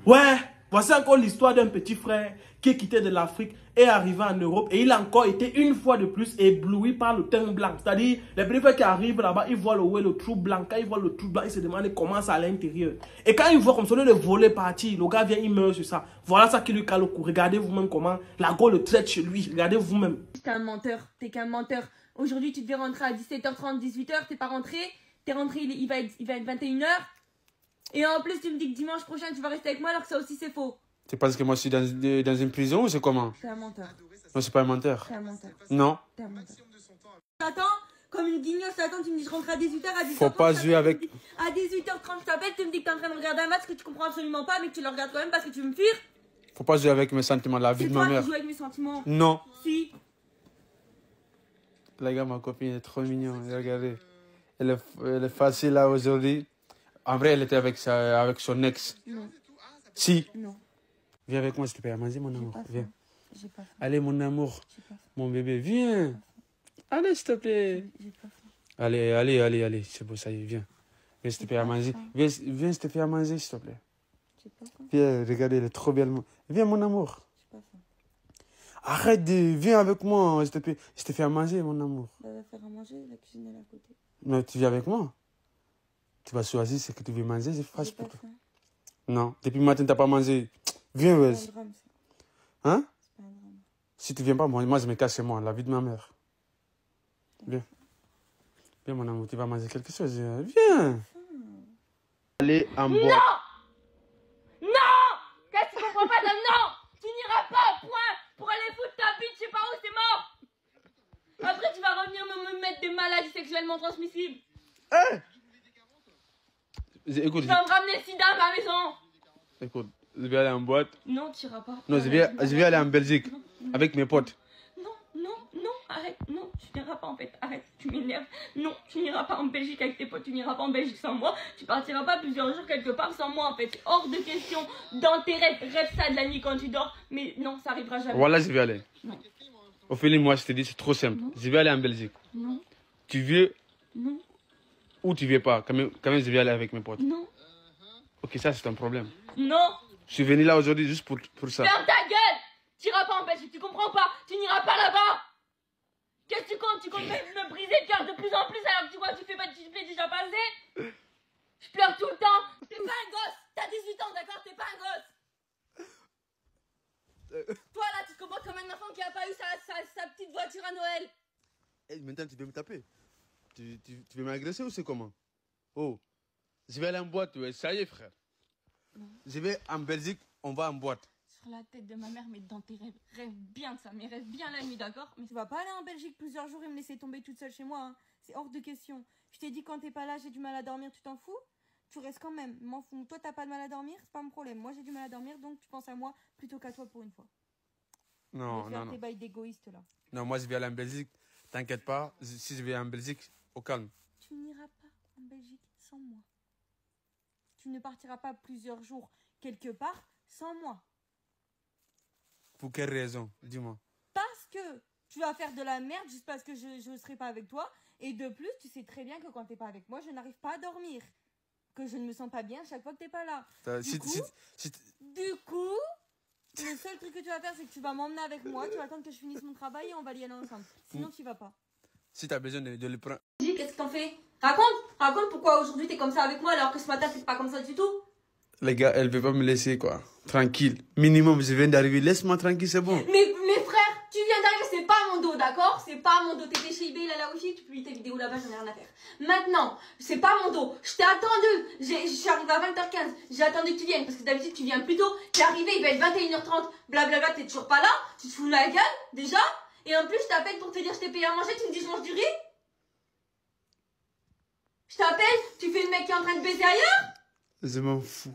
Ouais, voici encore l'histoire d'un petit frère qui est quitté de l'Afrique et est arrivé en Europe. Et il a encore été une fois de plus ébloui par le teint blanc. C'est-à-dire, les petits frères qui arrivent là-bas, ils voient le trou blanc. Quand ils voient le trou blanc, ils se demandent comment c'est à l'intérieur. Et quand ils voient comme ça, le voler partir, le gars vient, il meurt sur ça. Voilà ça qui lui cale le cou. Regardez vous-même comment la go le traite chez lui. Regardez vous-même. T'es un menteur, t'es qu'un menteur. Aujourd'hui, tu devais rentrer à 17h30, 18h, t'es pas rentré. T'es rentré, il va être 21h. Et en plus, tu me dis que dimanche prochain, tu vas rester avec moi alors que ça aussi, c'est faux. C'est parce que moi, je suis dans une prison ou c'est comment? T'es un menteur. Non, c'est pas un menteur. T'es un menteur. Non. T'es un menteur. T'attends, comme une guignosse, t'attends, tu me dis je rentre à 18h, à 18h30. Faut pas jouer avec... À 18h30, je t'appelle, tu me dis que t'es en train de regarder un match que tu comprends absolument pas, mais que tu le regardes quand même parce que tu veux me fuir. Faut pas jouer avec mes sentiments, la vie de ma mère. Tu joues avec mes sentiments. Non. Si. Les gars, ma copine est trop mignonne. Regardez. Elle est facile là aujourd'hui. En vrai, elle était avec son ex. Non. Si. Non. Viens avec moi, s'il te plaît. Vas-y, mon amour. Viens. J'ai pas faim. Allez, mon amour. Mon bébé, viens. Allez, s'il te plaît. J'ai pas faim. Allez. C'est beau, ça y est, viens. Viens, s'il te plaît, à manger. Viens, s'il te plaît, à manger, s'il te plaît. J'ai pas faim. Viens, regardez, elle est trop belle. Viens, mon amour. J'ai pas faim. Arrête viens avec moi, s'il te plaît. Je te fais à manger, mon amour. Bah, va faire à manger, la cuisine est à côté. Non, tu viens avec moi. Tu vas choisir ce que tu veux manger, c'est J'ai facile pas pour toi. faim. Non, depuis le matin, t'as pas mangé. Viens, Wes. C'est pas un drame, ça. Hein? C'est pas un drame. Si tu viens pas, moi je me cache chez moi, la vie de ma mère. Viens. Viens, mon amour, tu vas manger quelque chose. Viens. Allez en boîte. Non! Non! Qu'est-ce que tu comprends pas, Dame? Non! Tu n'iras pas, point! Pour aller foutre ta bite, je sais pas où, c'est mort! Après, tu vas revenir me mettre des maladies sexuellement transmissibles. Hein? Écoute, Tu vas me ramener le sida à ma maison. écoute, je vais aller en boîte. Non, tu iras pas. Non, je vais aller en Belgique avec mes potes. Non, arrête, non, tu n'iras pas en fait, arrête, tu m'énerves. Non, tu n'iras pas en Belgique avec tes potes, tu n'iras pas en Belgique sans moi, tu partiras pas plusieurs jours quelque part sans moi en fait, c'est hors de question. Dans tes rêves, rêve ça de la nuit quand tu dors, mais non, ça arrivera jamais. Voilà, je vais aller. Non. Ophélie, moi, je te dis, c'est trop simple. Non. Je vais aller en Belgique. Non, Tu veux non, ou tu veux pas? Quand même, je vais aller avec mes potes. non, Ok, ça, c'est un problème. non. Je suis venu là aujourd'hui juste pour ça. Ferme ta gueule. Tu iras pas en Belgique, tu comprends pas, tu n'iras pas là-bas. Qu'est-ce que tu comptes? Tu comptes me briser le cœur de plus en plus alors que tu vois, tu fais déjà pas assez. Je pleure tout le temps. T'es pas un gosse. T'as 18 ans, d'accord? T'es pas un gosse. Toi là, tu te comportes comme un enfant qui a pas eu sa petite voiture à Noël. Hey, maintenant, tu veux me taper? Tu veux m'agresser ou c'est comment? Oh, je vais aller en boîte, ouais. Ça y est, frère. Non. Je vais en Belgique, on va en boîte. Sur la tête de ma mère, mais dans tes rêves. Rêve bien de ça, mais rêve bien la nuit, d'accord? Mais tu vas pas aller en Belgique plusieurs jours et me laisser tomber toute seule chez moi, hein. C'est hors de question. Je t'ai dit quand t'es pas là, j'ai du mal à dormir, tu t'en fous? Tu restes quand même, m'en fous. Toi, t'as pas de mal à dormir, c'est pas mon problème. Moi, j'ai du mal à dormir, donc tu penses à moi plutôt qu'à toi pour une fois. Non, non, tes non. bails d'égoïste là. Non, moi, je vais aller en Belgique. T'inquiète pas, si je vais en Belgique, au calme. Tu n'iras pas en Belgique sans moi. Tu ne partiras pas plusieurs jours quelque part sans moi. Pour quelle raison? Dis-moi. Parce que tu vas faire de la merde juste parce que je ne serai pas avec toi. Et de plus, tu sais très bien que quand tu n'es pas avec moi, je n'arrive pas à dormir. Que je ne me sens pas bien à chaque fois que tu n'es pas là. Du coup, le seul truc que tu vas faire, c'est que tu vas m'emmener avec moi. Tu vas attendre que je finisse mon travail et on va y aller ensemble. Sinon, tu vas pas. Si tu as besoin de le prendre... Qu'est-ce que t'en fais? Raconte pourquoi aujourd'hui t'es comme ça avec moi alors que ce matin t'es pas comme ça du tout. Les gars, elle veut pas me laisser, quoi. Tranquille. Minimum, je viens d'arriver. Laisse-moi tranquille, c'est bon. Mais frère, tu viens d'arriver, c'est pas mon dos, d'accord? C'est pas mon dos. T'étais chez eBay, il a la wifi, tu publies tes vidéos là-bas, j'en ai rien à faire. Maintenant, c'est pas mon dos. Je t'ai attendu. Je suis arrivée à 20h15. J'ai attendu que tu viennes parce que d'habitude tu viens plus tôt. T'es arrivé, il va être 21h30. Blablabla, t'es toujours pas là. Tu te fous de la gueule, déjà. Et en plus, je t'appelle pour te dire je t'ai payé à manger. Tu me dis je mange du riz. Je t'appelle, tu fais le mec qui est en train de baiser ailleurs. Je m'en fous.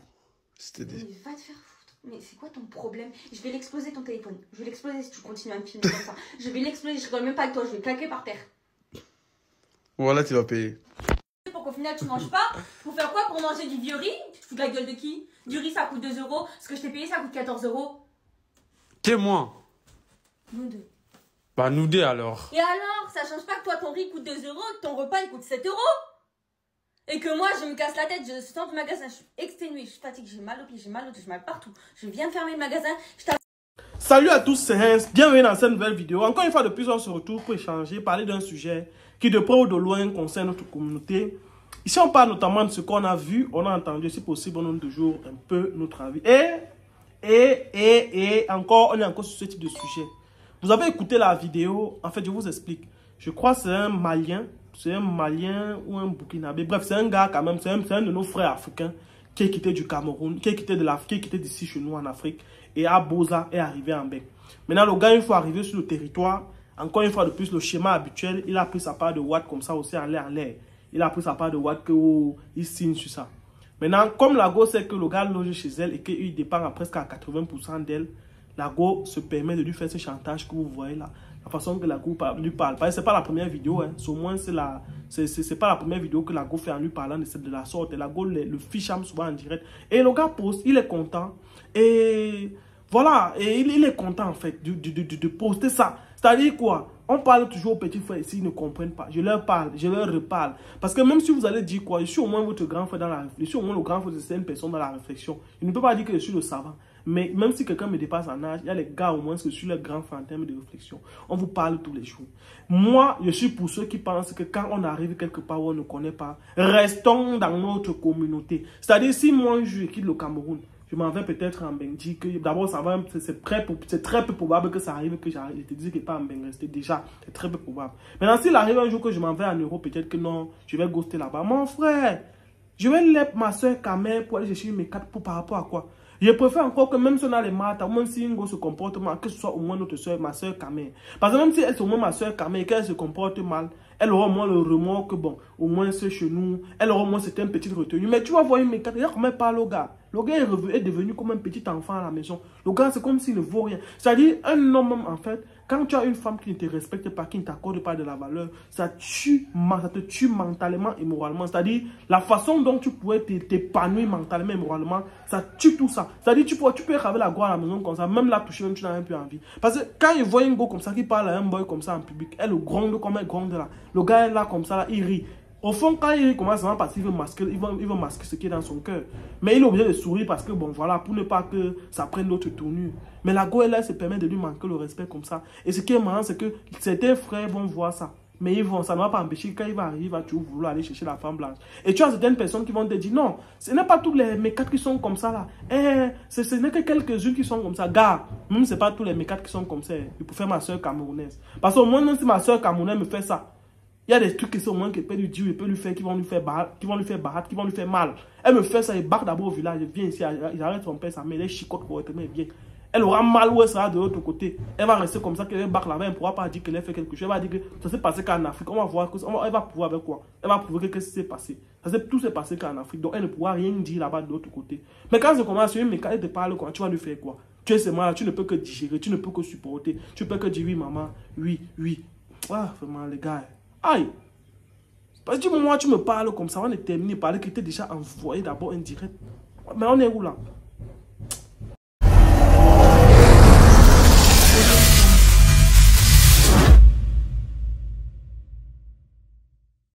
Je te dis. Mais va te faire foutre. Mais c'est quoi ton problème? Je vais l'exploser ton téléphone. Je vais l'exploser si tu continues à me filmer comme ça. Je vais l'exploser, je rigole même pas avec toi, je vais le claquer par terre. Voilà, tu vas payer. Pour qu'au final tu manges pas. Pour faire quoi? Pour manger du vieux riz? Tu te fous de la gueule de qui? Du riz ça coûte 2 euros. Ce que je t'ai payé ça coûte 14 euros. T'es moi. Nous deux. Bah, nous deux alors. Et alors? Ça change pas que toi ton riz coûte 2 euros et que ton repas il coûte 7 euros? et que moi je me casse la tête, je sors du magasin, je suis exténuée, je suis fatiguée, j'ai mal au pied, j'ai mal au dos, j'ai mal partout. Je viens fermer le magasin. Salut à tous, c'est Hens, bienvenue dans cette nouvelle vidéo. Encore une fois de plus, on se retrouve pour échanger, parler d'un sujet qui de près ou de loin concerne notre communauté. Ici, on parle notamment de ce qu'on a vu, on a entendu, si possible, on donne toujours un peu notre avis. Et encore, on est encore sur ce type de sujet. Vous avez écouté la vidéo, en fait, je vous explique. Je crois que c'est un Malien ou un Burkinabé. Bref, c'est un gars quand même, c'est un de nos frères africains qui est quitté du Cameroun, qui est quitté de l'Afrique, qui est quitté d'ici chez nous en Afrique. Et à Boza est arrivé en Bec. Maintenant, le gars, une fois arrivé sur le territoire, encore une fois de plus, le schéma habituel, il a pris sa part de watt comme ça aussi en l'air. Il a pris sa part de watt qu'il signe sur ça. Maintenant, comme la go sait que le gars loge chez elle et qu'il dépend à presque à 80% d'elle, la go se permet de lui faire ce chantage que vous voyez là. La façon que la go lui parle. Parce que c'est pas la première vidéo, hein. Au moins, c'est pas la première vidéo que la go fait en lui parlant de la sorte. Et la go le fichame souvent en direct. Et le gars poste, il est content. Et voilà, et il est content en fait de poster ça. C'est-à-dire quoi? On parle toujours aux petits frères ici, ils ne comprennent pas. Je leur parle, je leur reparle. Parce que même si vous allez dire quoi, je suis au moins votre grand frère dans la réflexion, au moins le grand frère c'est une personne dans la réflexion. Il ne peut pas dire que je suis le savant. Mais même si quelqu'un me dépasse en âge, il y a les gars au moins que je suis le grand frère en termes de réflexion. On vous parle tous les jours. Moi, je suis pour ceux qui pensent que quand on arrive quelque part où on ne connaît pas, restons dans notre communauté. C'est-à-dire si moi je quitte le Cameroun, je m'en vais peut-être en Benji, que d'abord c'est très peu probable que ça arrive, que je te dise que pas en Ben rester déjà, c'est très peu probable. Maintenant s'il arrive un jour que je m'en vais en Europe, peut-être que non, je vais ghoster là-bas. Mon frère, je vais laisser ma soeur Kamel pour aller chercher mes cartes par rapport à quoi? Je préfère encore que même si on a les maths, au moins si Ingo se comporte mal, que ce soit au moins notre soeur, ma soeur Kamel. Parce que même si elle est au moins ma soeur Kamel et qu'elle se comporte mal, elle aura au moins le remords que bon, au moins c'est chez nous, elle aura au moins certaines petites retenues. Mais tu vas voir mes cartes, regarde comment elle parle au gars. Le gars est devenu comme un petit enfant à la maison. Le gars, c'est comme s'il ne vaut rien. C'est-à-dire, un homme, en fait, quand tu as une femme qui ne te respecte pas, qui ne t'accorde pas de la valeur, ça te tue mentalement et moralement. C'est-à-dire, la façon dont tu pourrais t'épanouir mentalement et moralement, ça tue tout ça. C'est-à-dire, tu peux raver la gloire à la maison comme ça, même la toucher, même tu n'as même plus envie. Parce que quand il voit un gars comme ça, qui parle à un boy comme ça en public, elle le gronde comme elle gronde là. Le gars est là comme ça, là, il rit. Au fond, quand il commence à parce qu'il veut masquer, il veut masquer ce qui est dans son cœur. Mais il est obligé de sourire parce que, bon, voilà, pour ne pas que ça prenne d'autres tournures. Mais la go, elle se permet de lui manquer le respect comme ça. Et ce qui est marrant, c'est que certains frères vont voir ça. Mais ça ne va pas empêcher, quand il va arriver, il va toujours vouloir aller chercher la femme blanche. Et tu as certaines personnes qui vont te dire, non, ce n'est pas tous les mécates qui sont comme ça là. Ce n'est que quelques-unes qui sont comme ça. Gars, même ce n'est pas tous les mécates qui sont comme ça. Je préfère ma soeur camerounaise. Parce qu'au moins, même si ma soeur camerounaise me fait ça, il y a des trucs qui sont au moins qu'il peut lui dire, il peut lui faire, qui vont lui faire mal. Elle me fait ça, il barre d'abord au village, il vient ici, il arrête son père, sa mère, elle chicote correctement, il vient. Elle aura mal où elle sera de l'autre côté. Elle va rester comme ça, qu'elle barre là-bas, elle ne pourra pas dire qu'elle a fait quelque chose. Elle va dire que ça s'est passé qu'en Afrique. On va voir, elle va prouver avec quoi? Elle va prouver que qu'est-ce qui s'est passé. Tout s'est passé qu'en Afrique, donc elle ne pourra rien dire là-bas de l'autre côté. Mais quand je commence, mais quand elle te parle, quoi, tu vas lui faire quoi? Tu es ce mal, tu ne peux que digérer, tu ne peux que supporter. Tu peux que dire oui, maman, oui. Ah, vraiment, les gars. Aïe! Parce que du moment où tu me parles comme ça, on est terminé par que tu étais déjà envoyé d'abord un direct. Mais on est où là?